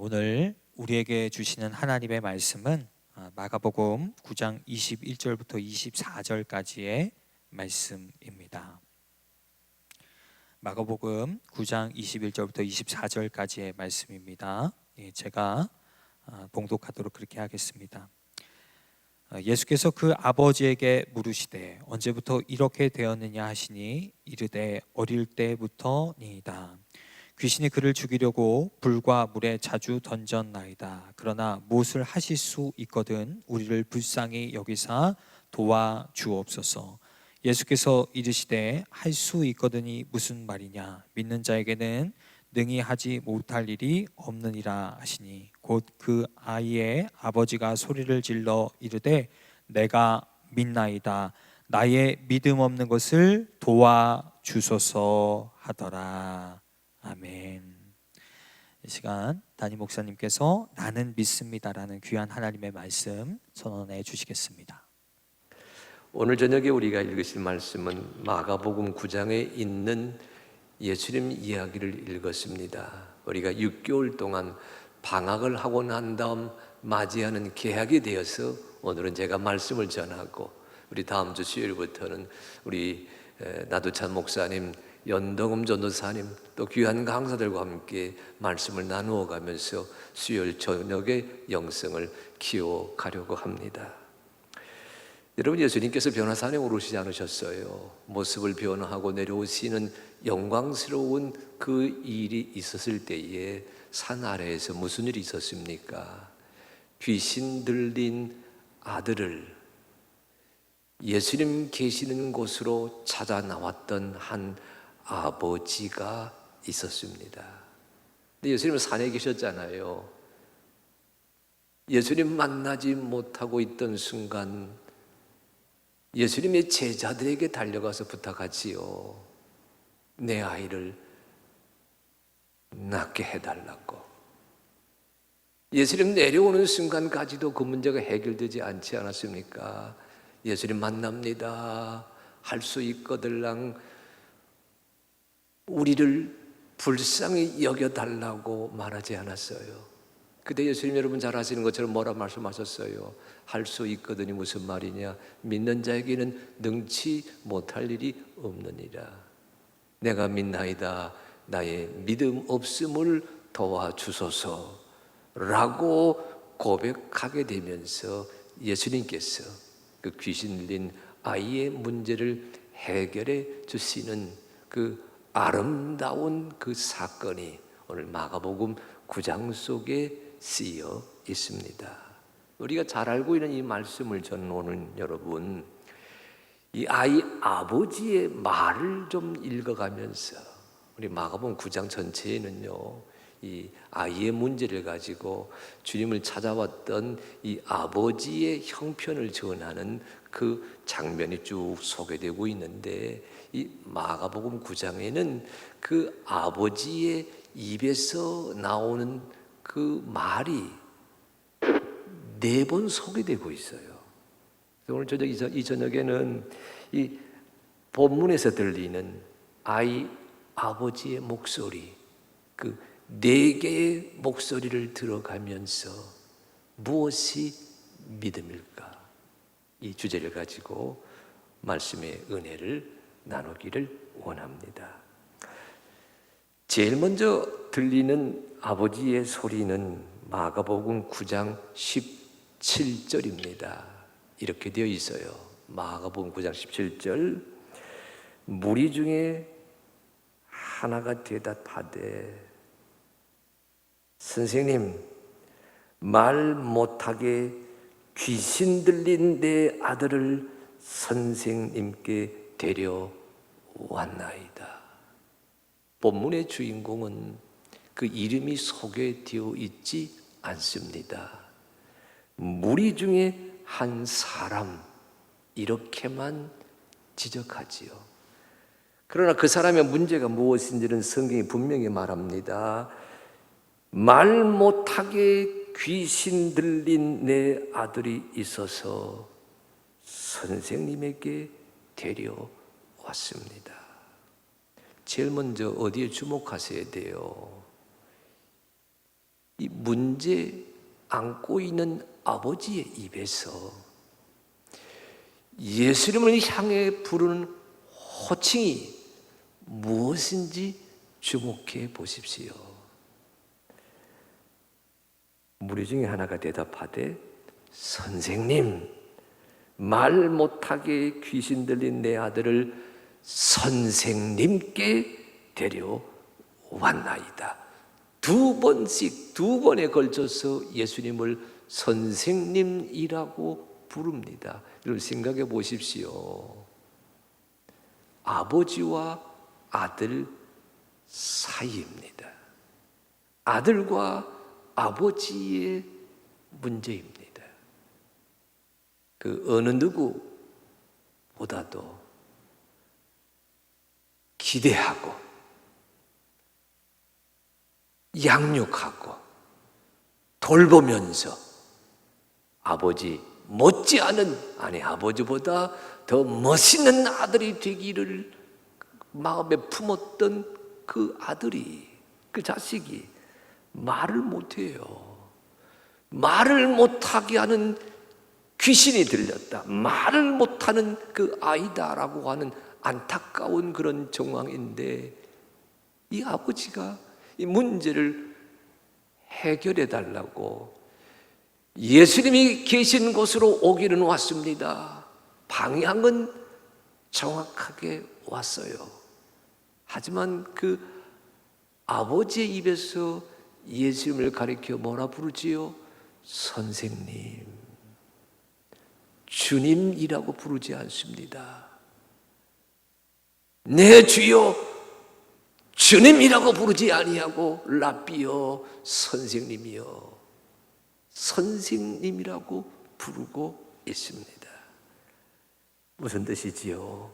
오늘 우리에게 주시는 하나님의 말씀은 마가복음 9장 21절부터 24절까지의 말씀입니다. 마가복음 9장 21절부터 24절까지의 말씀입니다. 제가 봉독하도록 그렇게 하겠습니다. 예수께서 그 아버지에게 물으시되 언제부터 이렇게 되었느냐 하시니 이르되 어릴 때부터니이다. 귀신이 그를 죽이려고 불과 물에 자주 던졌나이다. 그러나 무엇을 하실 수 있거든 우리를 불쌍히 여기사 도와주옵소서. 예수께서 이르시되 할 수 있거든이 무슨 말이냐. 믿는 자에게는 능히 하지 못할 일이 없느니라 하시니 곧 그 아이의 아버지가 소리를 질러 이르되 내가 믿나이다. 나의 믿음 없는 것을 도와주소서 하더라. 아멘. 이 시간 담임 목사님께서 나는 믿습니다라는 귀한 하나님의 말씀 선언해 주시겠습니다. 오늘 저녁에 우리가 읽으실 말씀은 마가복음 9장에 있는 예수님 이야기를 읽었습니다. 우리가 6개월 동안 방학을 하고 난 다음 맞이하는 개학이 되어서 오늘은 제가 말씀을 전하고 우리 다음 주 수요일부터는 우리 나두찬 목사님, 연동음 전도사님 또 귀한 강사들과 함께 말씀을 나누어 가면서 수요일 저녁의 영성을 키워가려고 합니다. 여러분, 예수님께서 변화산에 오르시지 않으셨어요. 모습을 변화하고 내려오시는 영광스러운 그 일이 있었을 때에 산 아래에서 무슨 일이 있었습니까? 귀신 들린 아들을 예수님 계시는 곳으로 찾아 나왔던 한 아버지가 있었습니다. 근데 예수님은 산에 계셨잖아요. 예수님 만나지 못하고 있던 순간 예수님의 제자들에게 달려가서 부탁하지요. 내 아이를 낫게 해달라고. 예수님 내려오는 순간까지도 그 문제가 해결되지 않지 않았습니까? 예수님 만납니다. 할 수 있거들랑 우리를 불쌍히 여겨달라고 말하지 않았어요. 그때 예수님 여러분 잘 아시는 것처럼 뭐라 말씀하셨어요? 할 수 있거든이 무슨 말이냐? 믿는 자에게는 능치 못할 일이 없느니라. 내가 믿나이다. 나의 믿음 없음을 도와주소서 라고 고백하게 되면서 예수님께서 그 귀신 들린 아이의 문제를 해결해 주시는 그 아름다운 그 사건이 오늘 마가복음 9장 속에 쓰여 있습니다. 우리가 잘 알고 있는 이 말씀을 저는 오늘 여러분 이 아이 아버지의 말을 좀 읽어가면서 우리 마가복음 9장 전체에는요 이 아이의 문제를 가지고 주님을 찾아왔던 이 아버지의 형편을 전하는 그 장면이 쭉 소개되고 있는데 이 마가복음 9장에는 그 아버지의 입에서 나오는 그 말이 4번 소개되고 있어요. 오늘 이 저녁에는 이 본문에서 들리는 아버지의 목소리, 그 4개의 목소리를 들어가면서 무엇이 믿음일까? 이 주제를 가지고 말씀의 은혜를 나누기를 원합니다. 제일 먼저 들리는 아버지의 소리는 마가복음 9장 17절입니다. 이렇게 되어 있어요. 마가복음 9장 17절 무리 중에 하나가 대답하되 선생님, 말 못하게 귀신 들린 내 아들을 선생님께 데려왔나이다. 본문의 주인공은 그 이름이 소개되어 있지 않습니다. 무리 중에 한 사람 이렇게만 지적하지요. 그러나 그 사람의 문제가 무엇인지는 성경이 분명히 말합니다. 말 못하게 귀신 들린 내 아들이 있어서 선생님에게 데려왔습니다. 제일 먼저 어디에 주목하셔야 돼요? 이 문제 안고 있는 아버지의 입에서 예수님을 향해 부르는 호칭이 무엇인지 주목해 보십시오. 무리 중에 하나가 대답하되 선생님, 말 못하게 귀신 들린 내 아들을 선생님께 데려왔나이다. 두 번에 걸쳐서 예수님을 선생님이라고 부릅니다. 여러분 생각해 보십시오. 아버지와 아들 사이입니다. 아들과 아버지의 문제입니다. 그 어느 누구보다도 기대하고 양육하고 돌보면서 아버지 못지않은 아버지보다 더 멋있는 아들이 되기를 마음에 품었던 그 아들이, 그 자식이 말을 못해요. 말을 못하게 하는 귀신이 들렸다. 말을 못하는 그 아이다라고 하는 안타까운 그런 정황인데, 이 아버지가 이 문제를 해결해 달라고 예수님이 계신 곳으로 오기는 왔습니다. 방향은 정확하게 왔어요. 하지만 그 아버지의 입에서 예수님을 가리켜 뭐라 부르지요? 선생님, 주님이라고 부르지 않습니다. 내 주여, 주님이라고 부르지 아니하고 라비여, 선생님이여, 선생님이라고 부르고 있습니다. 무슨 뜻이지요?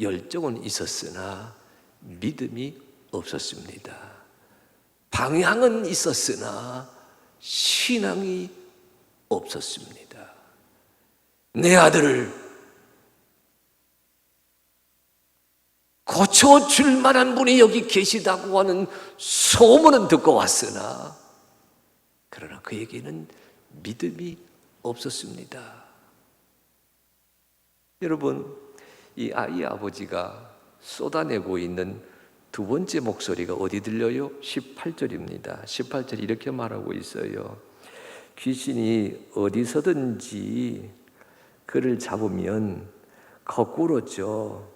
열정은 있었으나 믿음이 없었습니다. 방향은 있었으나 신앙이 없었습니다. 내 아들을 고쳐줄 만한 분이 여기 계시다고 하는 소문은 듣고 왔으나, 그러나 그에게는 믿음이 없었습니다. 여러분, 이 아이의 아버지가 쏟아내고 있는 두 번째 목소리가 어디 들려요? 18절입니다. 18절 이렇게 말하고 있어요. 귀신이 어디서든지 그를 잡으면 거꾸로져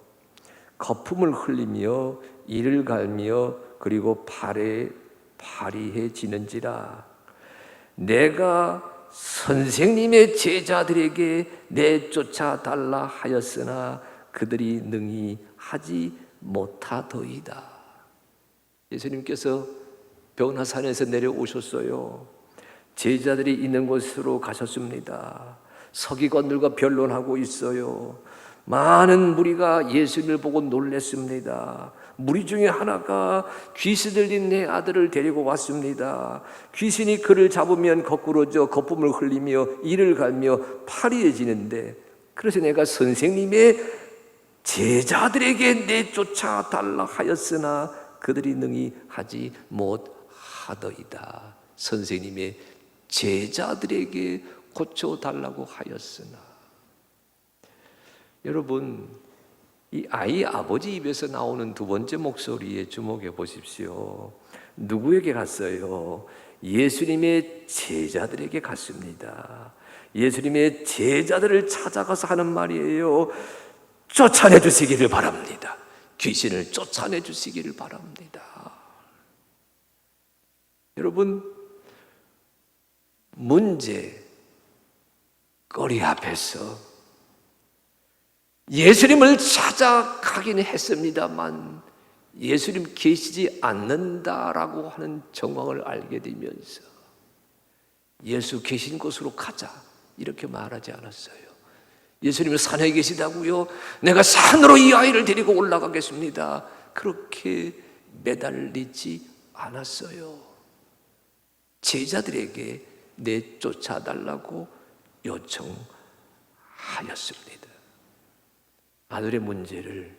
거품을 흘리며 이를 갈며 그리고 발에 파리해지는지라. 내가 선생님의 제자들에게 내쫓아 달라 하였으나 그들이 능히 하지 못하더이다. 예수님께서 변화산에서 내려오셨어요. 제자들이 있는 곳으로 가셨습니다. 서기관들과 변론하고 있어요. 많은 무리가 예수님을 보고 놀랐습니다. 무리 중에 하나가 귀신 들린 내 아들을 데리고 왔습니다. 귀신이 그를 잡으면 거꾸로져 거품을 흘리며 이를 갈며 파리해지는데, 그래서 내가 선생님의 제자들에게 내쫓아 달라 하였으나 그들이 능히 하지 못하더이다. 선생님의 제자들에게 고쳐달라고 하였으나. 여러분, 이 아이 아버지 입에서 나오는 두 번째 목소리에 주목해 보십시오. 누구에게 갔어요? 예수님의 제자들에게 갔습니다. 예수님의 제자들을 찾아가서 하는 말이에요. 쫓아내 주시기를 바랍니다. 귀신을 쫓아내 주시기를 바랍니다. 여러분, 문제 거리 앞에서 예수님을 찾아가긴 했습니다만 예수님 계시지 않는다라고 하는 정황을 알게 되면서 예수 계신 곳으로 가자 이렇게 말하지 않았어요. 예수님은 산에 계시다고요? 내가 산으로 이 아이를 데리고 올라가겠습니다. 그렇게 매달리지 않았어요. 제자들에게 내쫓아달라고 요청하였습니다. 아들의 문제를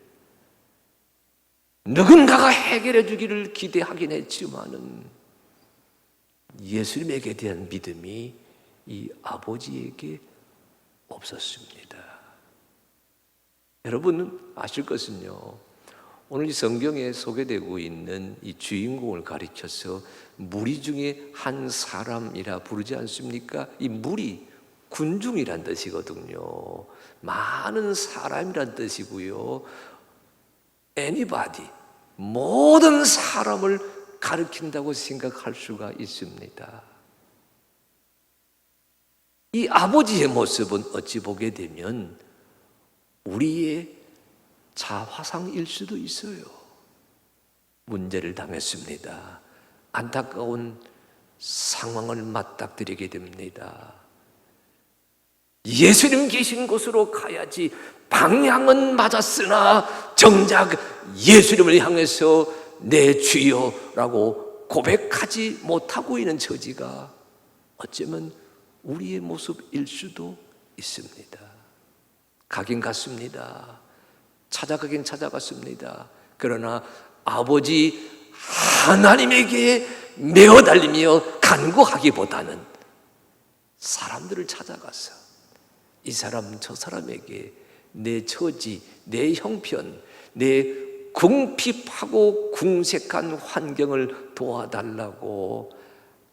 누군가가 해결해 주기를 기대하긴 했지만은 예수님에게 대한 믿음이 이 아버지에게 없었습니다. 여러분 아실 것은요, 오늘 이 성경에 소개되고 있는 이 주인공을 가리켜서 무리 중에 한 사람이라 부르지 않습니까? 이 무리, 군중이란 뜻이거든요. 많은 사람이란 뜻이고요. anybody, 모든 사람을 가리킨다고 생각할 수가 있습니다. 이 아버지의 모습은 어찌 보게 되면 우리의 자화상일 수도 있어요. 문제를 당했습니다. 안타까운 상황을 맞닥뜨리게 됩니다. 예수님 계신 곳으로 가야지, 방향은 맞았으나 정작 예수님을 향해서 내 주여라고 고백하지 못하고 있는 처지가 어쩌면 우리의 모습일 수도 있습니다. 가긴 갔습니다. 찾아가긴 찾아갔습니다. 그러나 아버지 하나님에게 메어 달리며 간구하기보다는 사람들을 찾아가서 이 사람 저 사람에게 내 처지, 내 형편, 내 궁핍하고 궁색한 환경을 도와달라고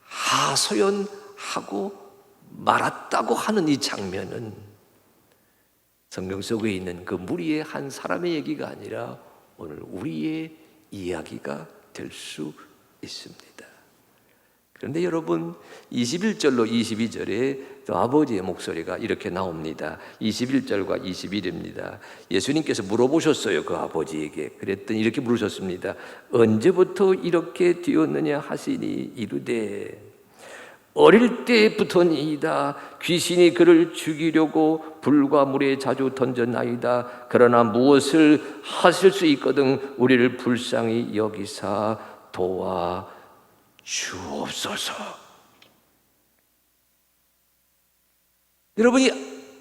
하소연하고 말았다고 하는 이 장면은 성경 속에 있는 그 무리의 한 사람의 얘기가 아니라 오늘 우리의 이야기가 될 수 있습니다. 그런데 여러분 21절로 22절에 또 아버지의 목소리가 이렇게 나옵니다. 21절과 22절입니다. 예수님께서 물어보셨어요. 그 아버지에게. 그랬더니 이렇게 물으셨습니다. 언제부터 이렇게 되었느냐 하시니 이르되 어릴 때부터니이다. 귀신이 그를 죽이려고 불과 물에 자주 던졌나이다. 그러나 무엇을 하실 수 있거든 우리를 불쌍히 여기사 도와 주옵소서. 여러분이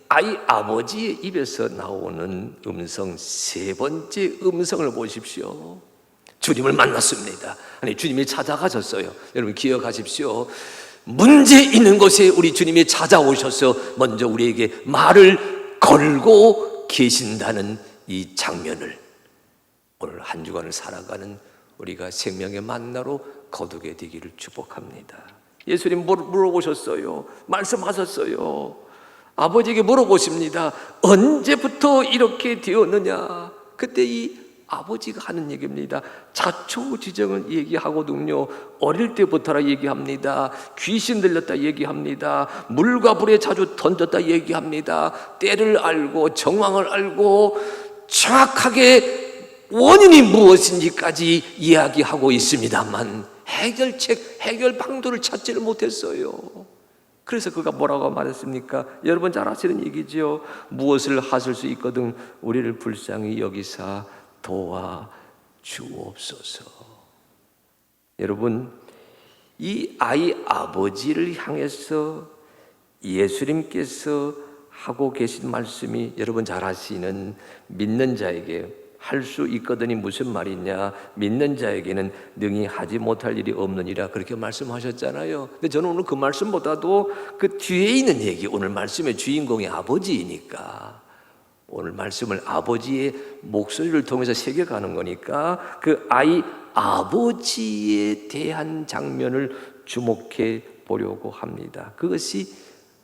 아버지의 입에서 나오는 음성, 세 번째 음성을 보십시오. 주님을 만났습니다. 아니, 주님이 찾아가셨어요. 여러분 기억하십시오. 문제 있는 곳에 우리 주님이 찾아오셔서 먼저 우리에게 말을 걸고 계신다는 이 장면을 오늘 한 주간을 살아가는 우리가 생명의 만나로 거두게 되기를 축복합니다. 예수님 물어보셨어요. 말씀하셨어요. 아버지에게 물어보십니다. 언제부터 이렇게 되었느냐? 그때 이 아버지가 하는 얘기입니다. 자초지정을 얘기하거든요. 어릴 때부터라 얘기합니다. 귀신 들렸다 얘기합니다. 물과 불에 자주 던졌다 얘기합니다. 때를 알고 정황을 알고 정확하게 원인이 무엇인지까지 이야기하고 있습니다만 해결 방도를 찾지를 못했어요. 그래서 그가 뭐라고 말했습니까? 여러분 잘 아시는 얘기죠. 무엇을 하실 수 있거든 우리를 불쌍히 여기사 도와 주옵소서. 여러분 이 아이 아버지를 향해서 예수님께서 하고 계신 말씀이 여러분 잘 아시는 믿는 자에게 할 수 있거든이 무슨 말이냐? 믿는 자에게는 능히 하지 못할 일이 없느니라 그렇게 말씀하셨잖아요. 근데 저는 오늘 그 말씀보다도 그 뒤에 있는 얘기, 오늘 말씀의 주인공이 아버지이니까 오늘 말씀을 아버지의 목소리를 통해서 새겨가는 거니까 그 아이 아버지에 대한 장면을 주목해 보려고 합니다. 그것이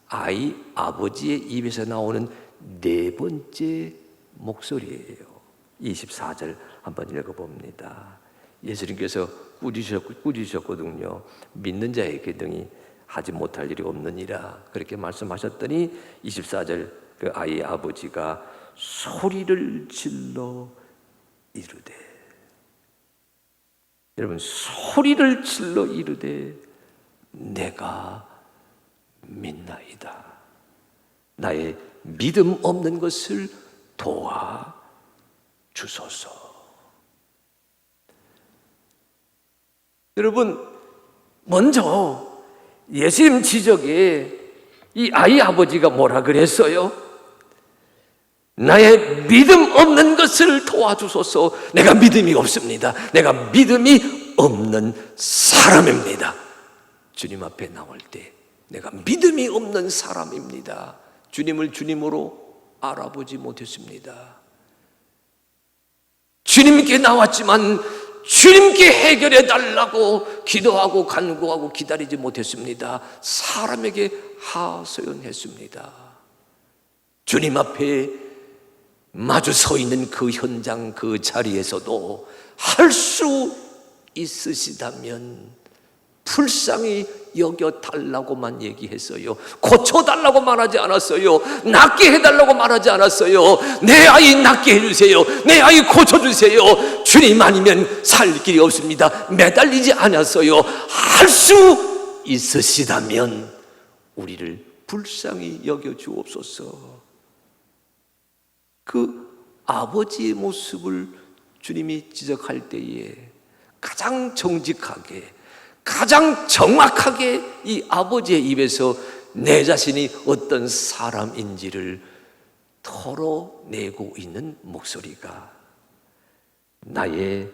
아이 아버지의 입에서 나오는 네 번째 목소리예요. 24절 한번 읽어봅니다. 예수님께서 꾸짖으셨거든요. 믿는 자에게 등이 하지 못할 일이 없느니라 그렇게 말씀하셨더니 24절 그 아이의 아버지가 소리를 질러 이르되, 여러분 소리를 질러 이르되 내가 믿나이다. 나의 믿음 없는 것을 도와 주소서. 여러분 먼저 예수님 지적에 이 아이 아버지가 뭐라 그랬어요? 나의 믿음 없는 것을 도와주소서. 내가 믿음이 없습니다. 내가 믿음이 없는 사람입니다. 주님 앞에 나올 때 내가 믿음이 없는 사람입니다. 주님을 주님으로 알아보지 못했습니다. 주님께 나왔지만 주님께 해결해 달라고 기도하고 간구하고 기다리지 못했습니다. 사람에게 하소연했습니다. 주님 앞에 마주 서 있는 그 현장 그 자리에서도 할 수 있으시다면 불쌍히 여겨달라고만 얘기했어요. 고쳐달라고 말하지 않았어요. 낫게 해달라고 말하지 않았어요. 내 아이 낫게 해주세요. 내 아이 고쳐주세요. 주님 아니면 살 길이 없습니다. 매달리지 않았어요. 할 수 있으시다면 우리를 불쌍히 여겨주옵소서. 그 아버지의 모습을 주님이 지적할 때에 가장 정직하게 가장 정확하게 이 아버지의 입에서 내 자신이 어떤 사람인지를 털어내고 있는 목소리가 나의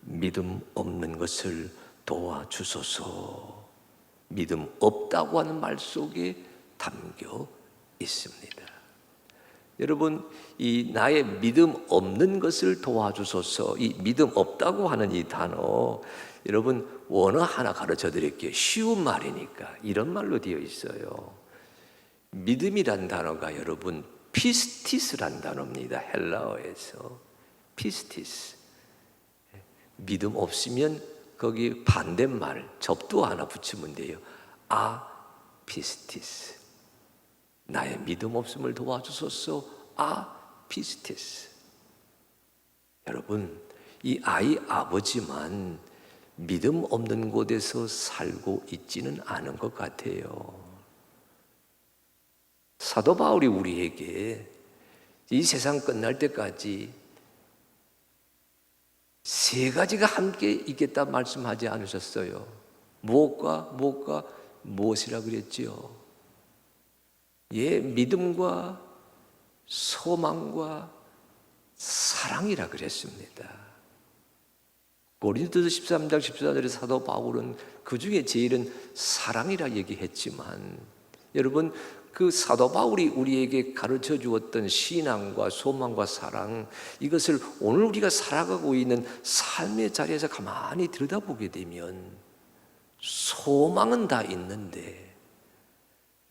믿음 없는 것을 도와주소서. 믿음 없다고 하는 말 속에 담겨 있습니다. 여러분, 이 나의 믿음 없는 것을 도와주소서, 이 믿음 없다고 하는 이 단어, 여러분 원어 하나 가르쳐 드릴게요. 쉬운 말이니까. 이런 말로 되어 있어요. 믿음이란 단어가 여러분 피스티스란 단어입니다. 헬라어에서 피스티스. 믿음 없으면 거기 반대말 접두 하나 붙이면 돼요. 피스티스. 나의 믿음 없음을 도와주소서. 피스티스. 여러분, 이 아이 아버지만 믿음 없는 곳에서 살고 있지는 않은 것 같아요. 사도 바울이 우리에게 이 세상 끝날 때까지 세 가지가 함께 있겠다 말씀하지 않으셨어요. 무엇과 무엇이라 그랬지요? 믿음과 소망과 사랑이라 그랬습니다. 고린도서 13장 14절에 사도 바울은 그 중에 제일은 사랑이라 얘기했지만, 여러분 그 사도 바울이 우리에게 가르쳐 주었던 신앙과 소망과 사랑, 이것을 오늘 우리가 살아가고 있는 삶의 자리에서 가만히 들여다보게 되면 소망은 다 있는데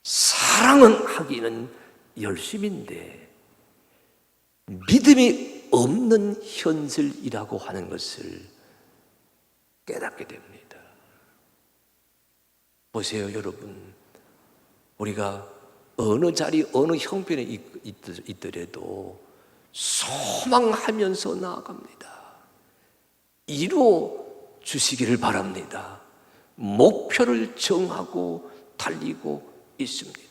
사랑은 하기는 열심인데 믿음이 없는 현실이라고 하는 것을 깨닫게 됩니다. 보세요, 여러분. 우리가 어느 자리, 어느 형편에 있더라도 소망하면서 나아갑니다. 이루어 주시기를 바랍니다. 목표를 정하고 달리고 있습니다.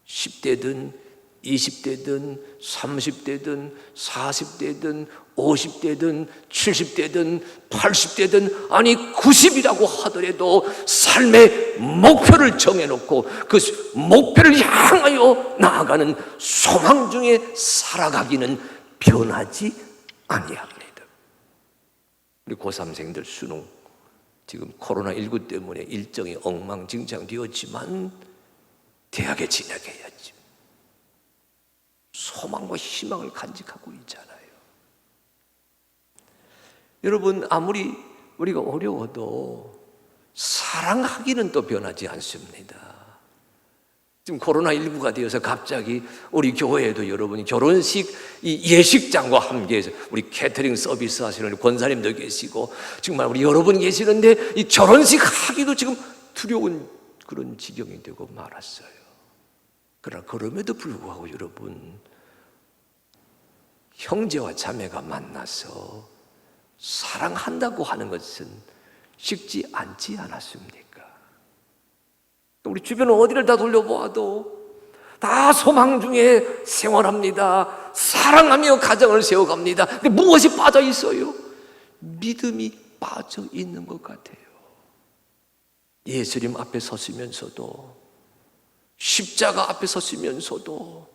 10대든 20대든 30대든 40대든 50대든 70대든 80대든 아니 90이라고 하더라도 삶의 목표를 정해놓고 그 목표를 향하여 나아가는 소망 중에 살아가기는 변하지 아니합니다. 우리 고3생들 수능 지금 코로나19 때문에 일정이 엉망진창 되었지만 대학에 진학해야지. 소망과 희망을 간직하고 있잖아요. 여러분, 아무리 우리가 어려워도 사랑하기는 또 변하지 않습니다. 지금 코로나19가 되어서 갑자기 우리 교회에도 여러분이 결혼식 이 예식장과 함께해서 우리 캐터링 서비스 하시는 권사님도 계시고 정말 우리 여러분 계시는데 이 결혼식 하기도 지금 두려운 그런 지경이 되고 말았어요. 그러나 그럼에도 불구하고 여러분, 형제와 자매가 만나서 사랑한다고 하는 것은 쉽지 않지 않았습니까? 우리 주변 어디를 다 돌려보아도 다 소망 중에 생활합니다. 사랑하며 가정을 세워갑니다. 근데 무엇이 빠져 있어요? 믿음이 빠져 있는 것 같아요. 예수님 앞에 섰으면서도, 십자가 앞에 섰으면서도,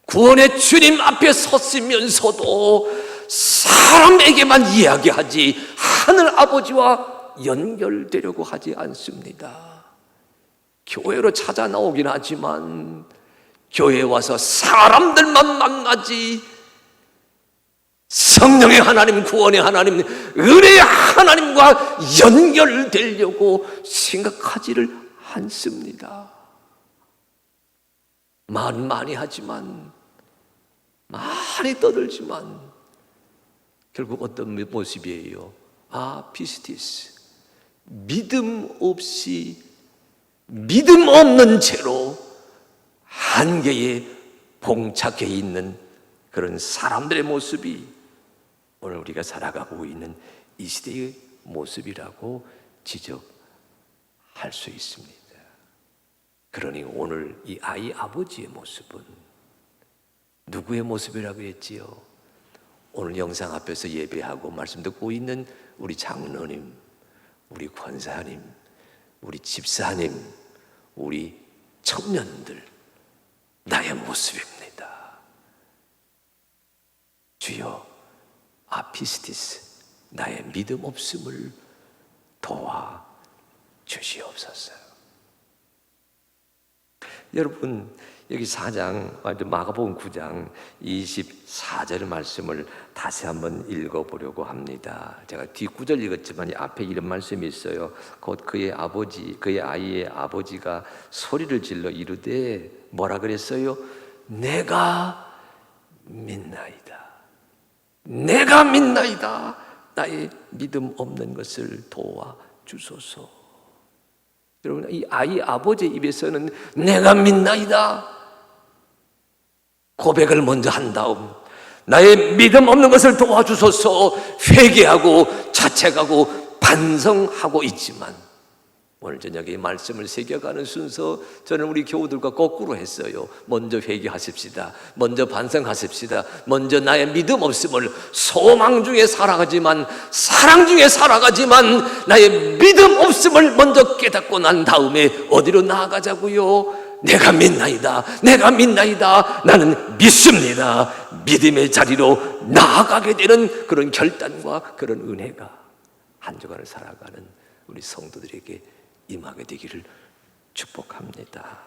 구원의 주님 앞에 섰으면서도 사람에게만 이야기하지 하늘 아버지와 연결되려고 하지 않습니다. 교회로 찾아 나오긴 하지만 교회에 와서 사람들만 만나지 성령의 하나님, 구원의 하나님, 은혜의 하나님과 연결되려고 생각하지를 않습니다. 말은 많이 하지만, 많이 떠들지만 결국 어떤 모습이에요? 피스티스, 믿음 없이, 믿음 없는 채로 한계에 봉착해 있는 그런 사람들의 모습이 오늘 우리가 살아가고 있는 이 시대의 모습이라고 지적할 수 있습니다. 그러니 오늘 이 아이 아버지의 모습은 누구의 모습이라고 했지요? 오늘 영상 앞에서 예배하고 말씀 듣고 있는 우리 장로님, 우리 권사님, 우리 집사님, 우리 청년들, 나의 모습입니다. 주여, 피스티스, 나의 믿음 없음을 도와 주시옵소서. 여러분, 여기 4장, 마가복음 9장 24절의 말씀을 다시 한번 읽어보려고 합니다. 제가 뒷구절 읽었지만 앞에 이런 말씀이 있어요. 곧 그의 아이의 아버지가 소리를 질러 이르되 뭐라 그랬어요? 내가 믿나이다. 내가 믿나이다. 나의 믿음 없는 것을 도와 주소서. 여러분, 이 아이 아버지 입에서는 내가 믿나이다 고백을 먼저 한 다음 나의 믿음 없는 것을 도와주소서 회개하고 자책하고 반성하고 있지만 오늘 저녁에 이 말씀을 새겨가는 순서 저는 우리 교우들과 거꾸로 했어요. 먼저 회개하십시다. 먼저 반성하십시다. 먼저 나의 믿음 없음을 소망 중에 살아가지만 사랑 중에 살아가지만 나의 믿음 없음을 먼저 깨닫고 난 다음에 어디로 나아가자고요? 내가 믿나이다. 내가 믿나이다. 나는 믿습니다. 믿음의 자리로 나아가게 되는 그런 결단과 그런 은혜가 한 주간을 살아가는 우리 성도들에게 임하게 되기를 축복합니다.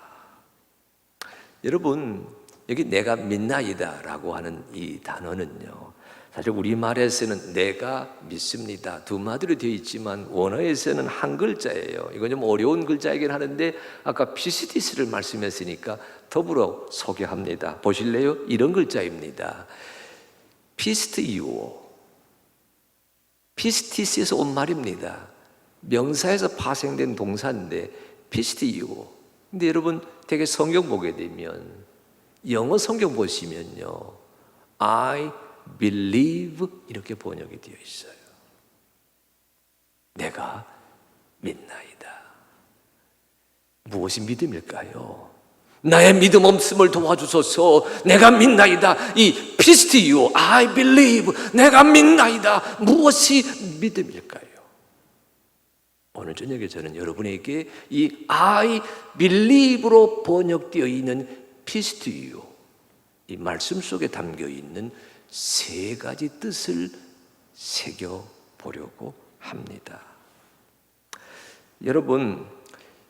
여러분, 여기 내가 믿나이다 라고 하는 이 단어는요, 사실 우리말에서는 내가 믿습니다 두 마디로 되어 있지만 원어에서는 한 글자예요. 이건 좀 어려운 글자이긴 하는데 아까 피스티스를 말씀했으니까 더불어 소개합니다. 보실래요? 이런 글자입니다. 피스티오, 피스티스에서 온 말입니다. 명사에서 파생된 동사인데 피스티오. 근데 여러분 되게 성경 보게 되면 영어 성경 보시면요, I believe 이렇게 번역이 되어 있어요. 내가 믿나이다. 무엇이 믿음일까요? 나의 믿음 없음을 도와주소서. 내가 믿나이다. 이 피스티오, I believe, 내가 믿나이다. 무엇이 믿음일까요? 오늘 저녁에 저는 여러분에게 이 I believe로 번역되어 있는 피스티오, 이 말씀 속에 담겨 있는 세 가지 뜻을 새겨보려고 합니다. 여러분,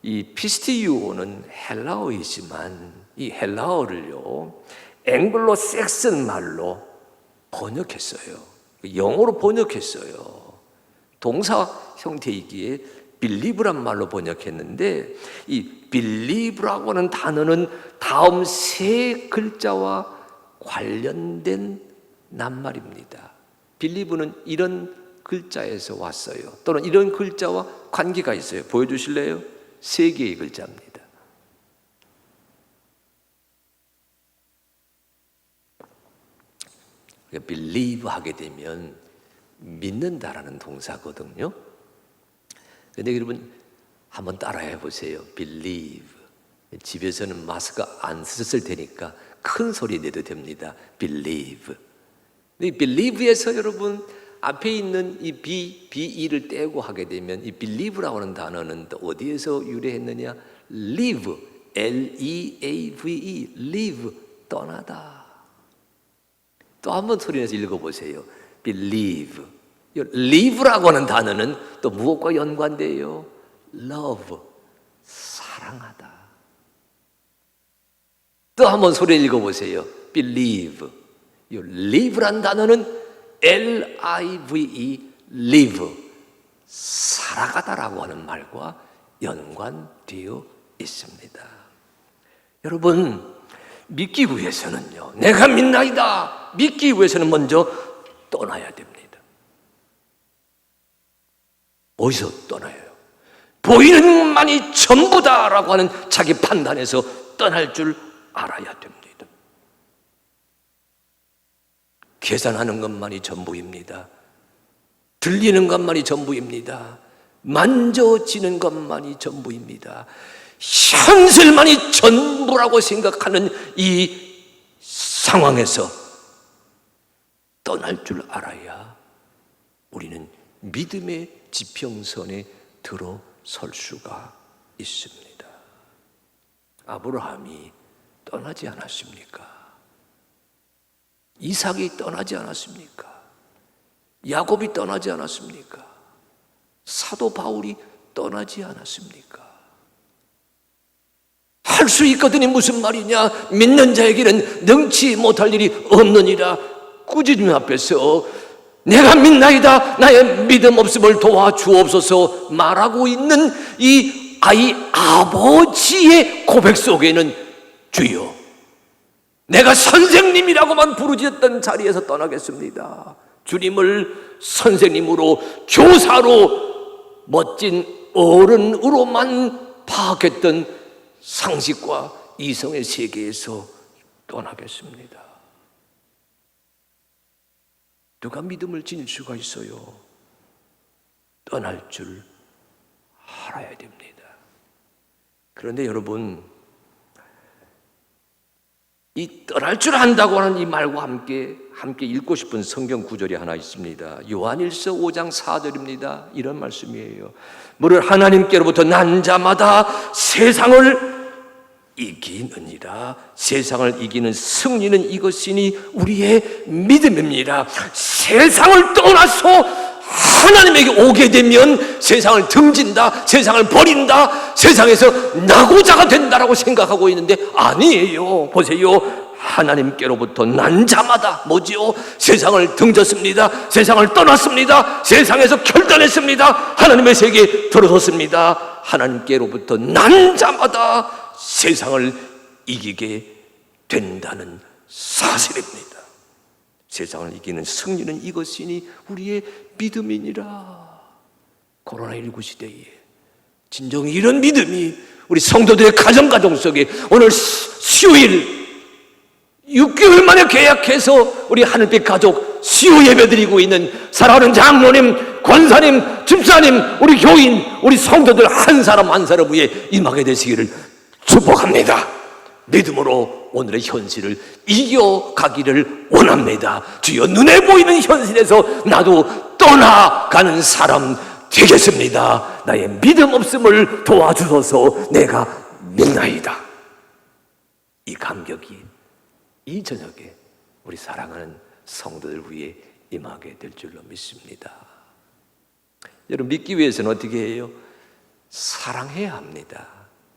이 피스티오는 헬라어이지만 이 헬라어를요 앵글로 섹슨 말로 번역했어요. 영어로 번역했어요. 동사 형태이기에 believe란 말로 번역했는데 이 believe라고 하는 단어는 다음 세 글자와 관련된 낱말입니다. believe는 이런 글자에서 왔어요. 또는 이런 글자와 관계가 있어요. 보여주실래요? 세 개의 글자입니다. believe 하게 되면 믿는다라는 동사거든요. 근데 여러분 한번 따라해 보세요. believe. 집에서는 마스크 안 쓰셨을 테니까 큰 소리 내도 됩니다. believe. 이 believe에서 여러분 앞에 있는 이 be를 떼고 하게 되면 이 believe라고 하는 단어는 또 어디에서 유래했느냐? live, L-E-A-V-E, live, 떠나다. 또 한번 소리 내서 읽어보세요. believe. live라고 하는 단어는 또 무엇과 연관돼요? love, 사랑. 사랑하다. 또 한번 소리 읽어보세요. believe. 이 live란 단어는 L-I-V-E, live, 살아가다라고 하는 말과 연관되어 있습니다. 여러분, 믿기 위해서는요, 내가 믿나이다 믿기 위해서는 먼저 떠나야 됩니다. 어디서 떠나요? 보이는 것만이 전부다라고 하는 자기 판단에서 떠날 줄 알아야 됩니다. 계산하는 것만이 전부입니다. 들리는 것만이 전부입니다. 만져지는 것만이 전부입니다. 현실만이 전부라고 생각하는 이 상황에서 떠날 줄 알아야 우리는 믿음의 지평선에 들어설 수가 있습니다. 아브라함이 떠나지 않았습니까? 이삭이 떠나지 않았습니까? 야곱이 떠나지 않았습니까? 사도 바울이 떠나지 않았습니까? 할 수 있거든이 무슨 말이냐? 믿는 자에게는 능치 못할 일이 없느니라. 꾸짖음 앞에서 내가 믿나이다 나의 믿음 없음을 도와주옵소서 말하고 있는 이 아이 아버지의 고백 속에는 주여 내가 선생님이라고만 부르짖었던 자리에서 떠나겠습니다. 주님을 선생님으로 교사로 멋진 어른으로만 파악했던 상식과 이성의 세계에서 떠나겠습니다. 누가 믿음을 지닐 수가 있어요? 떠날 줄 알아야 됩니다. 그런데 여러분, 이 떠날 줄 안다고 하는 이 말과 함께 읽고 싶은 성경 구절이 하나 있습니다. 요한일서 5장 4절입니다. 이런 말씀이에요. 무릇 하나님께로부터 난 자마다 세상을 이기느니라. 세상을 이기는 승리는 이것이니 우리의 믿음입니다. 세상을 떠나서 하나님에게 오게 되면 세상을 등진다, 세상을 버린다, 세상에서 나고자가 된다라고 생각하고 있는데 아니에요. 보세요. 하나님께로부터 난 자마다 뭐지요? 세상을 등졌습니다. 세상을 떠났습니다. 세상에서 결단했습니다. 하나님의 세계에 들어섰습니다. 하나님께로부터 난 자마다 세상을 이기게 된다는 사실입니다. 세상을 이기는 승리는 이것이니 우리의 믿음이니라. 코로나19 시대에 진정 이런 믿음이 우리 성도들의 가정 속에 오늘 수요일 6개월 만에 계약해서 우리 하늘빛 가족 수요 예배 드리고 있는 사랑하는 장로님, 권사님, 집사님, 우리 교인, 우리 성도들 한 사람 한 사람 위에 임하게 되시기를 축복합니다. 믿음으로 오늘의 현실을 이겨가기를 원합니다. 주여 눈에 보이는 현실에서 나도 떠나가는 사람 되겠습니다. 나의 믿음 없음을 도와주소서. 내가 믿나이다. 이 감격이 이 저녁에 우리 사랑하는 성도들 위해 임하게 될 줄로 믿습니다. 여러분, 믿기 위해서는 어떻게 해요? 사랑해야 합니다.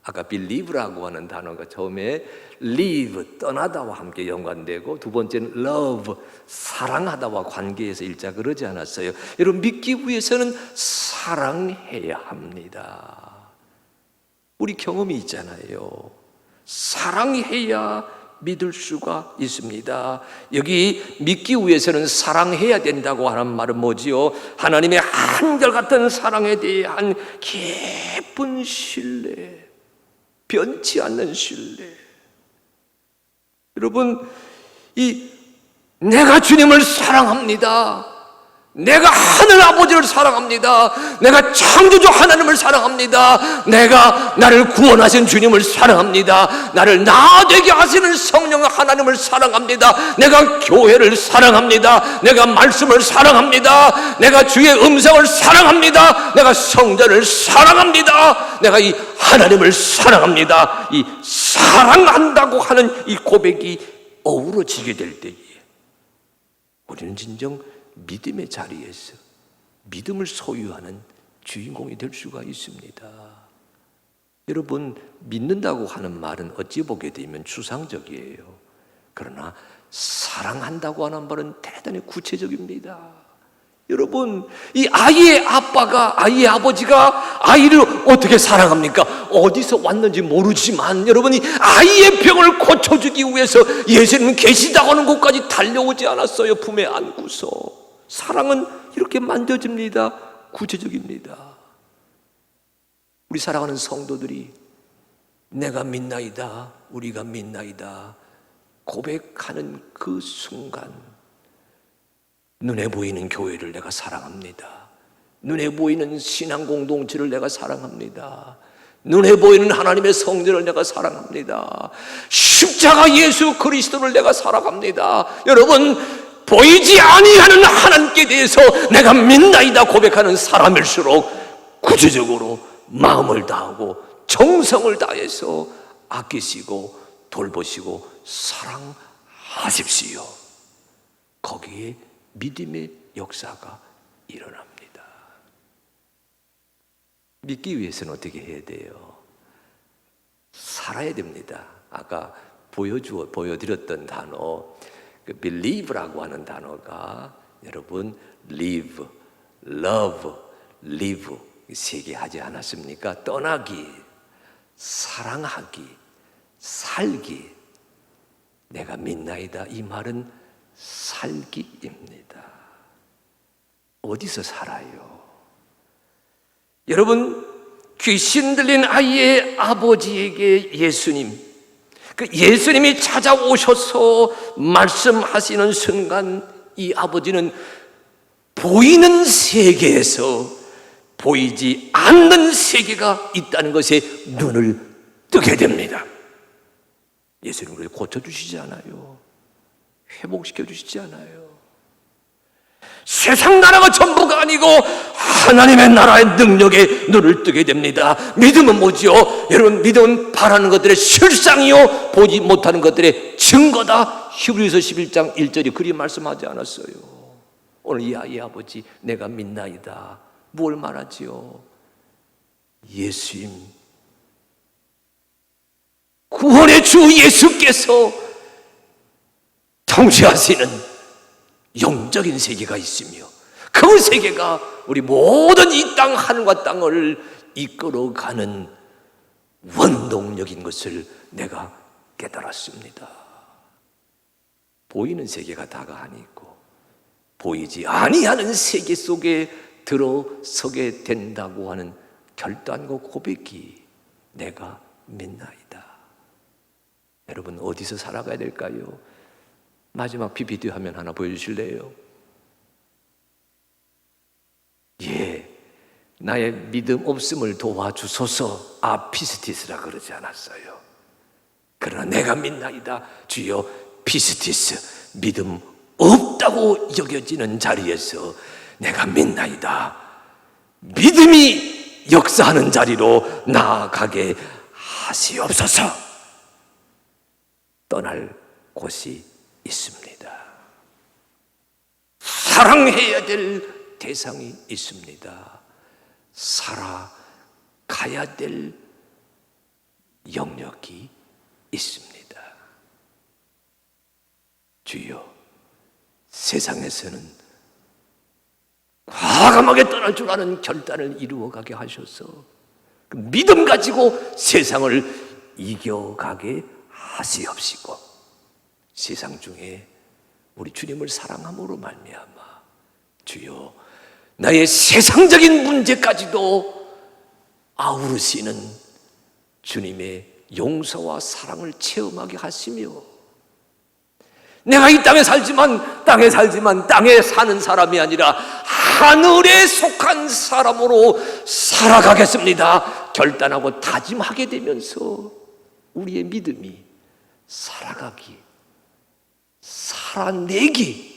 아까 believe라고 하는 단어가 처음에 live, 떠나다와 함께 연관되고 두 번째는 love, 사랑하다와 관계해서 일자 그러지 않았어요. 여러분, 믿기 위해서는 사랑해야 합니다. 우리 경험이 있잖아요. 사랑해야 믿을 수가 있습니다. 여기 믿기 위해서는 사랑해야 된다고 하는 말은 뭐지요? 하나님의 한결같은 사랑에 대한 깊은 신뢰, 변치 않는 신뢰. 여러분, 내가 주님을 사랑합니다. 내가 하늘 아버지를 사랑합니다. 내가 창조주 하나님을 사랑합니다. 내가 나를 구원하신 주님을 사랑합니다. 나를 나되게 하시는 성령 하나님을 사랑합니다. 내가 교회를 사랑합니다. 내가 말씀을 사랑합니다. 내가 주의 음성을 사랑합니다. 내가 성전을 사랑합니다. 내가 이 하나님을 사랑합니다. 이 사랑한다고 하는 이 고백이 어우러지게 될 때에 우리는 진정 믿음의 자리에서 믿음을 소유하는 주인공이 될 수가 있습니다. 여러분, 믿는다고 하는 말은 어찌 보게 되면 추상적이에요. 그러나 사랑한다고 하는 말은 대단히 구체적입니다. 여러분, 이 아이의 아빠가, 아이의 아버지가 아이를 어떻게 사랑합니까? 어디서 왔는지 모르지만 여러분이 아이의 병을 고쳐주기 위해서 예수님은 계시다고 하는 곳까지 달려오지 않았어요. 품에 안고서. 사랑은 이렇게 만져집니다. 구체적입니다. 우리 사랑하는 성도들이 내가 믿나이다, 우리가 믿나이다 고백하는 그 순간, 눈에 보이는 교회를 내가 사랑합니다. 눈에 보이는 신앙 공동체를 내가 사랑합니다. 눈에 보이는 하나님의 성전을 내가 사랑합니다. 십자가 예수 그리스도를 내가 사랑합니다. 여러분, 보이지 아니하는 하나님께 대해서 내가 믿나이다 고백하는 사람일수록 구체적으로 마음을 다하고 정성을 다해서 아끼시고 돌보시고 사랑하십시오. 거기에 믿음의 역사가 일어납니다. 믿기 위해서는 어떻게 해야 돼요? 살아야 됩니다. 아까 보여드렸던 단어, 그 believe라고 하는 단어가 여러분 live, love, live 세 개 하지 않았습니까? 떠나기, 사랑하기, 살기. 내가 믿나이다 이 말은 살기입니다. 어디서 살아요? 여러분, 귀신 들린 아이의 아버지에게 예수님이 찾아오셔서 말씀하시는 순간 이 아버지는 보이는 세계에서 보이지 않는 세계가 있다는 것에 눈을 뜨게 됩니다. 예수님을 고쳐주시지 않아요. 회복시켜주시지 않아요. 세상 나라가 전부가 아니고 하나님의 나라의 능력에 눈을 뜨게 됩니다. 믿음은 뭐지요? 여러분, 믿음은 바라는 것들의 실상이요 보지 못하는 것들의 증거다. 히브리서 11장 1절이 그리 말씀하지 않았어요? 오늘 이 아이의 아버지 내가 믿나이다 뭘 말하지요? 예수님, 구원의 주 예수께서 통치하시는 영적인 세계가 있으며 그 세계가 우리 모든 이 땅 하늘과 땅을 이끌어가는 원동력인 것을 내가 깨달았습니다. 보이는 세계가 다가 아니고 보이지 아니하는 세계 속에 들어서게 된다고 하는 결단과 고백이 내가 믿나이다. 여러분, 어디서 살아가야 될까요? 마지막 PPT 화면 하나 보여주실래요? 예, 나의 믿음 없음을 도와주소서. 아피스티스라 그러지 않았어요. 그러나 내가 믿나이다. 주여, 피스티스, 믿음 없다고 여겨지는 자리에서 내가 믿나이다. 믿음이 역사하는 자리로 나아가게 하시옵소서. 떠날 곳이 있습니다. 사랑해야 될 대상이 있습니다. 살아가야 될 영역이 있습니다. 주여, 세상에서는 과감하게 떠날 줄 아는 결단을 이루어가게 하셔서 그 믿음 가지고 세상을 이겨가게 하시옵시고 세상 중에 우리 주님을 사랑함으로 말미암아 주여, 나의 세상적인 문제까지도 아우르시는 주님의 용서와 사랑을 체험하게 하시며 내가 이 땅에 살지만 땅에 사는 사람이 아니라 하늘에 속한 사람으로 살아가겠습니다 결단하고 다짐하게 되면서 우리의 믿음이 살아가기, 살아내기,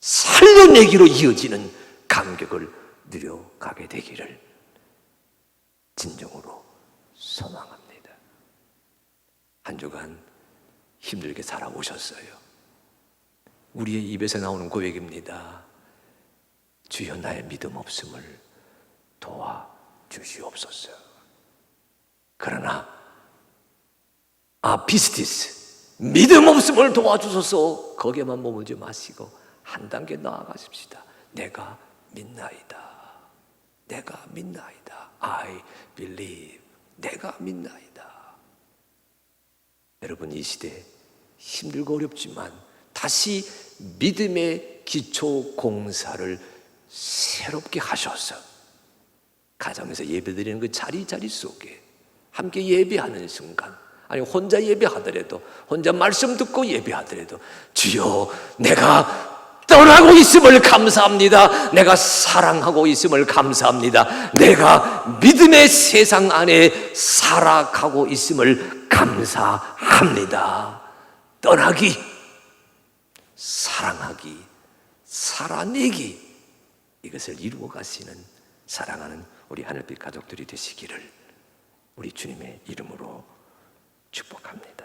살려내기로 이어지는 간격을 누려가게 되기를 진정으로 소망합니다. 한 주간 힘들게 살아오셨어요. 우리의 입에서 나오는 고백입니다. 주여, 나의 믿음 없음을 도와주시옵소서. 그러나 피스티스, 믿음 없음을 도와주소서. 거기에만 머물지 마시고 한 단계 나아가십시다. 내가 믿나이다. 내가 믿나이다. I believe. 내가 믿나이다. 여러분, 이 시대 힘들고 어렵지만 다시 믿음의 기초 공사를 새롭게 하셔서 가정에서 예배드리는 그 자리 속에 함께 예배하는 순간, 아니 혼자 예배하더라도, 혼자 말씀 듣고 예배하더라도, 주여 내가 떠나고 있음을 감사합니다. 내가 사랑하고 있음을 감사합니다. 내가 믿음의 세상 안에 살아가고 있음을 감사합니다. 떠나기, 사랑하기, 살아내기, 이것을 이루어 가시는 사랑하는 우리 하늘빛 가족들이 되시기를 우리 주님의 이름으로 축복합니다.